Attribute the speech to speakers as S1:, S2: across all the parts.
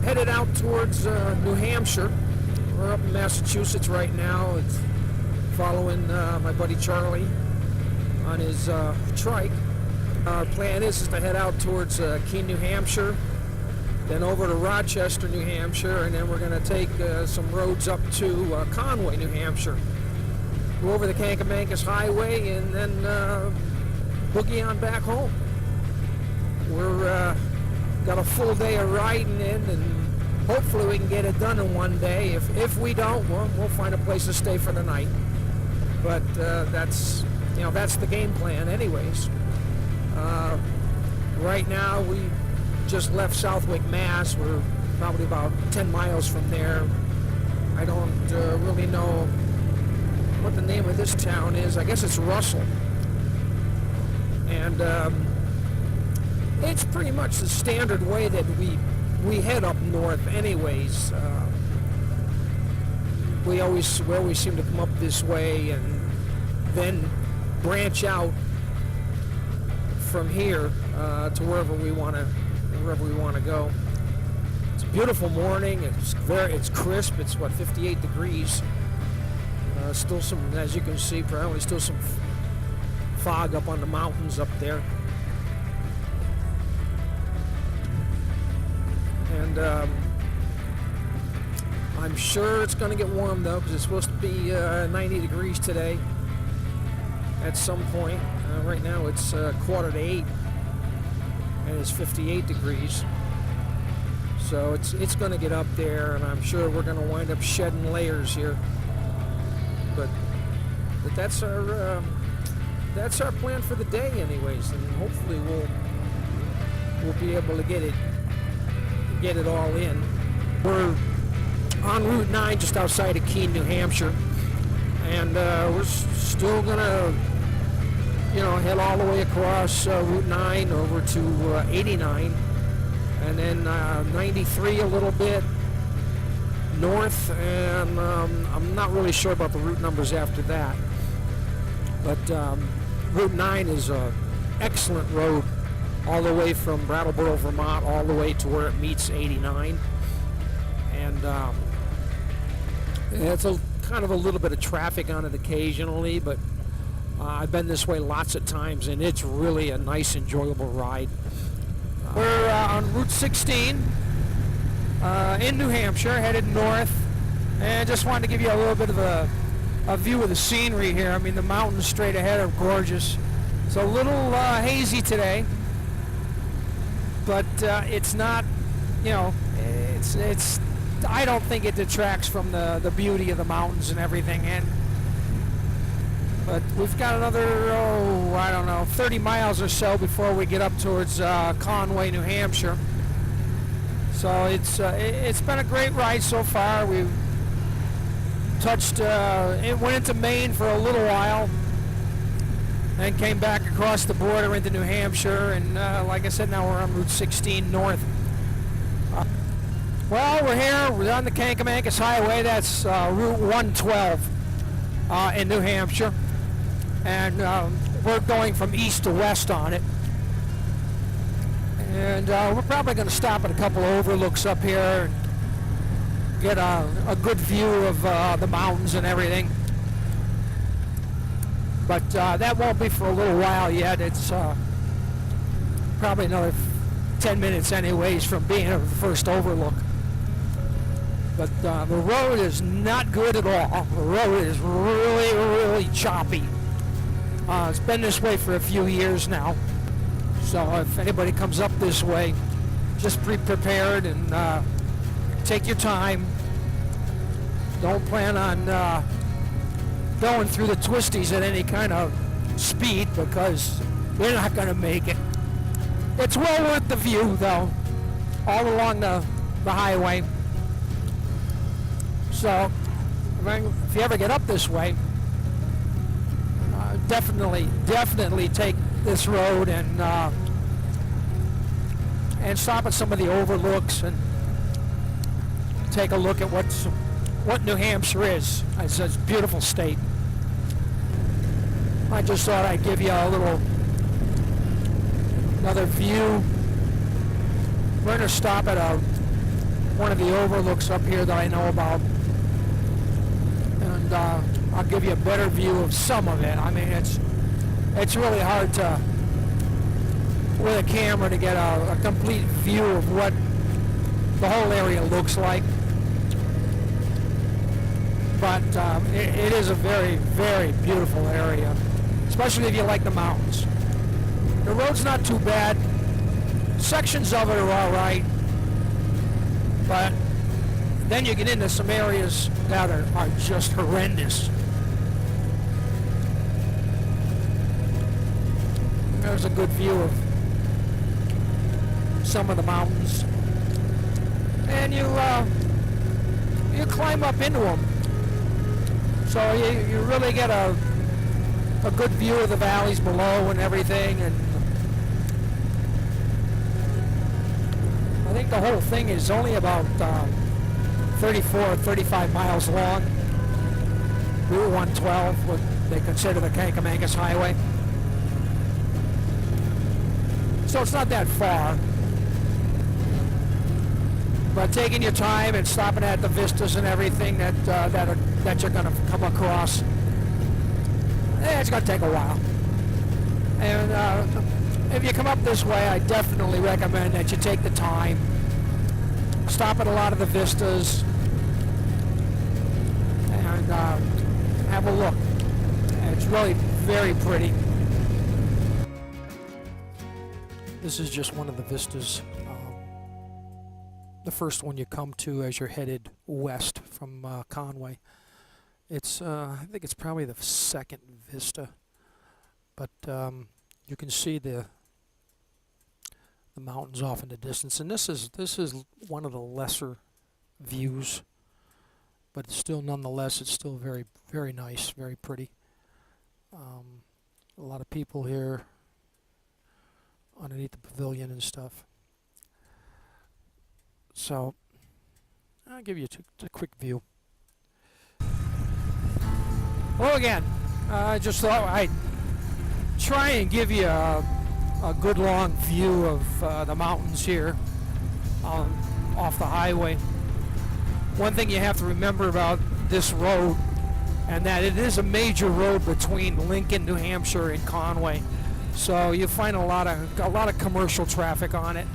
S1: headed out towards New Hampshire. We're up in Massachusetts right now. It's following my buddy Charlie on his trike. Our plan is to head out towards Keene, New Hampshire, then over to Rochester, New Hampshire, and then we're going to take some roads up to Conway, New Hampshire. Go over the Kancamakus Highway and then boogie on back home. We're got a full day of riding in, and hopefully we can get it done in one day. If we don't, we'll find a place to stay for the night. But that's the game plan, anyways. Right now we just left Southwick, Mass. We're probably about 10 miles from there. I don't really know what the name of this town is. I guess it's Russell. And it's pretty much the standard way that we head up north anyways. We always seem to come up this way and then branch out from here to wherever we want to go. It's a beautiful morning. It's crisp. It's 58 degrees. Still some, as you can see, probably still some fog up on the mountains up there. And I'm sure it's going to get warm though, because it's supposed to be 90 degrees today at some point. Right now it's 7:45, and it's 58 degrees. So it's going to get up there, and I'm sure we're going to wind up shedding layers here. But that's our plan for the day, anyways, and hopefully we'll be able to get it all in. We're on Route 9 just outside of Keene, New Hampshire, and we're still gonna head all the way across Route 9 over to 89, and then 93 a little bit north, and I'm not really sure about the route numbers after that, but Route 9 is an excellent road all the way from Brattleboro, Vermont, all the way to where it meets 89. And it's kind of a little bit of traffic on it occasionally, but I've been this way lots of times, and it's really a nice, enjoyable ride. We're on Route 16 in New Hampshire, headed north, and just wanted to give you a little bit of a view of the scenery here. I mean, the mountains straight ahead are gorgeous. It's a little hazy today, but it's not, it's I don't think it detracts from the beauty of the mountains and everything. But we've got another, 30 miles or so before we get up towards Conway, New Hampshire. So it's been a great ride so far. We've went into Maine for a little while, then came back across the border into New Hampshire, and like I said, now we're on Route 16 north. Well, we're on the Kancamagus Highway. That's Route 112 in New Hampshire, and we're going from east to west on it. And we're probably going to stop at a couple of overlooks up here and get a good view of the mountains and everything. But that won't be for a little while yet. It's probably another 10 minutes anyways from being at the first overlook. But the road is not good at all. The road is really, really choppy. It's been this way for a few years now. So if anybody comes up this way, just be prepared and take your time. Don't plan on going through the twisties at any kind of speed, because you're not going to make it. It's well worth the view, though, all along the highway. So if you ever get up this way, definitely take this road and stop at some of the overlooks and take a look at what New Hampshire is. It's a beautiful state. I just thought I'd give you another view. We're going to stop at one of the overlooks up here that I know about, and I'll give you a better view of some of it. I mean, it's really hard to, with a camera, to get a complete view of what the whole area looks like. But it is a very, very beautiful area, especially if you like the mountains. The road's not too bad. Sections of it are all right, but then you get into some areas that are just horrendous. There's a good view of some of the mountains, and you climb up into them, so you really get a good view of the valleys below and everything. And I think the whole thing is only about 34 or 35 miles long. Route 112, what they consider the Kancamakus Highway. So it's not that far. But taking your time and stopping at the vistas and everything that you're going to come across, it's going to take a while. And if you come up this way, I definitely recommend that you take the time, stop at a lot of the vistas, and have a look. It's really very pretty. This is just one of the vistas. The first one you come to as you're headed west from Conway. It's I think it's probably the second vista, but you can see the mountains off in the distance, and this is one of the lesser views, but it's still, nonetheless, it's still very, very nice, very pretty. A lot of people here underneath the pavilion and stuff. So I'll give you a quick view. Well, again, I just thought I'd try and give you a good long view of the mountains here off the highway. One thing you have to remember about this road, and that it is a major road between Lincoln, New Hampshire, and Conway. So you find a lot of commercial traffic on it.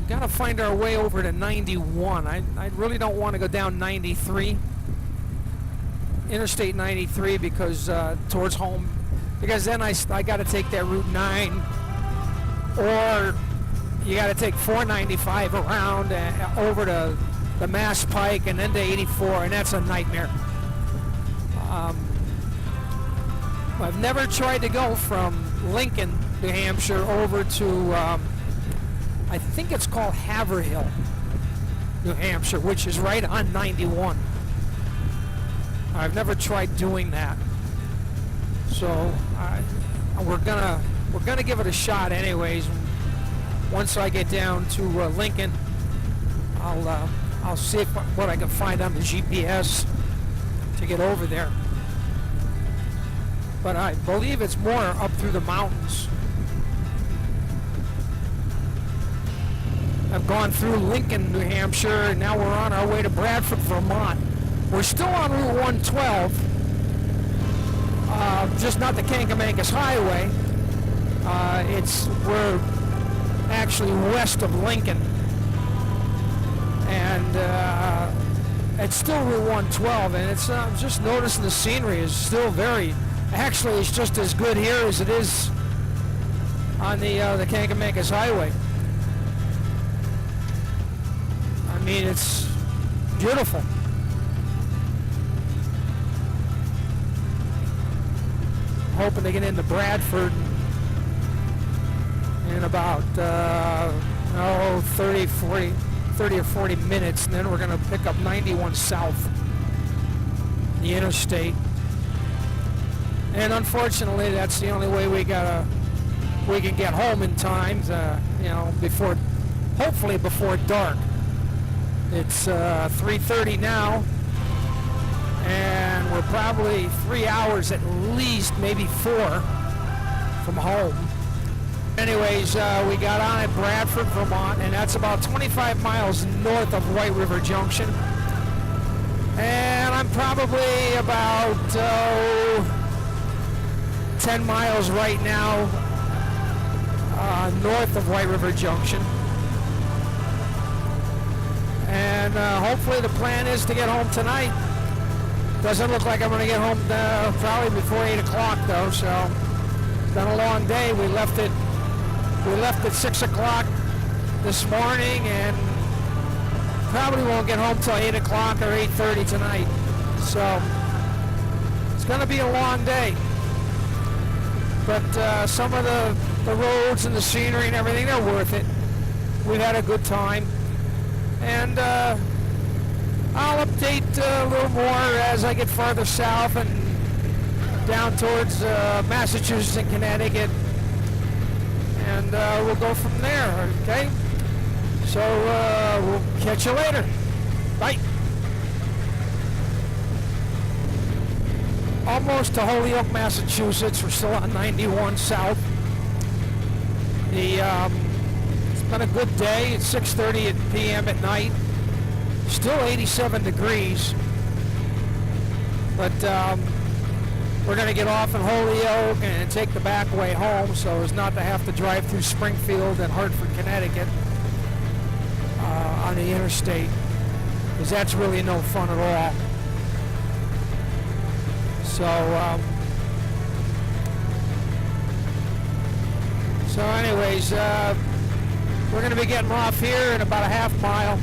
S1: Gotta find our way over to 91. I really don't want to go down 93, Interstate 93, because towards home, because then I got to take that Route 9, or you got to take 495 around over to the Mass Pike and then to 84, and that's a nightmare. I've never tried to go from Lincoln, New Hampshire over to I think it's called Haverhill, New Hampshire, which is right on 91. I've never tried doing that, so we're gonna give it a shot anyways. Once I get down to Lincoln, I'll see what I can find on the GPS to get over there. But I believe it's more up through the mountains. I've gone through Lincoln, New Hampshire, and now we're on our way to Bradford, Vermont. We're still on Route 112, just not the Kancamakus Highway. We're actually west of Lincoln, and it's still Route 112, and it's I'm just noticing the scenery is still actually it's just as good here as it is on the Kancamakus Highway. I mean, it's beautiful. Hoping to get into Bradford in about 30 or 40 minutes, and then we're going to pick up 91 south, the interstate. And unfortunately, that's the only way we can get home in time, hopefully before dark. It's 3:30 now, and we're probably 3 hours at least, maybe 4 from home. Anyways, we got on at Bradford, Vermont, and that's about 25 miles north of White River Junction. And I'm probably about 10 miles right now north of White River Junction. And hopefully the plan is to get home tonight. Doesn't look like I'm going to get home probably before 8 o'clock though, so it's been a long day. We left at 6 o'clock this morning, and probably won't get home till 8 o'clock or 8:30 tonight. So it's going to be a long day. But some of the roads and the scenery and everything, they're worth it. We've had a good time. And I'll update a little more as I get farther south and down towards Massachusetts and Connecticut. And we'll go from there, okay? So we'll catch you later. Bye. Almost to Holyoke, Massachusetts. We're still on 91 south. It's been a good day. It's 6:30 p.m. at night. Still 87 degrees. But we're going to get off in Holyoke and take the back way home, so as not to have to drive through Springfield and Hartford, Connecticut on the interstate, because that's really no fun at all. So anyways, we're going to be getting off here in about a half mile.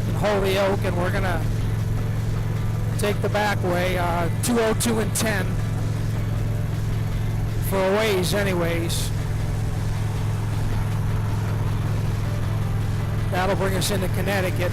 S1: In Holyoke, and we're going to take the back way, 202 and 10 for a ways anyways. That'll bring us into Connecticut.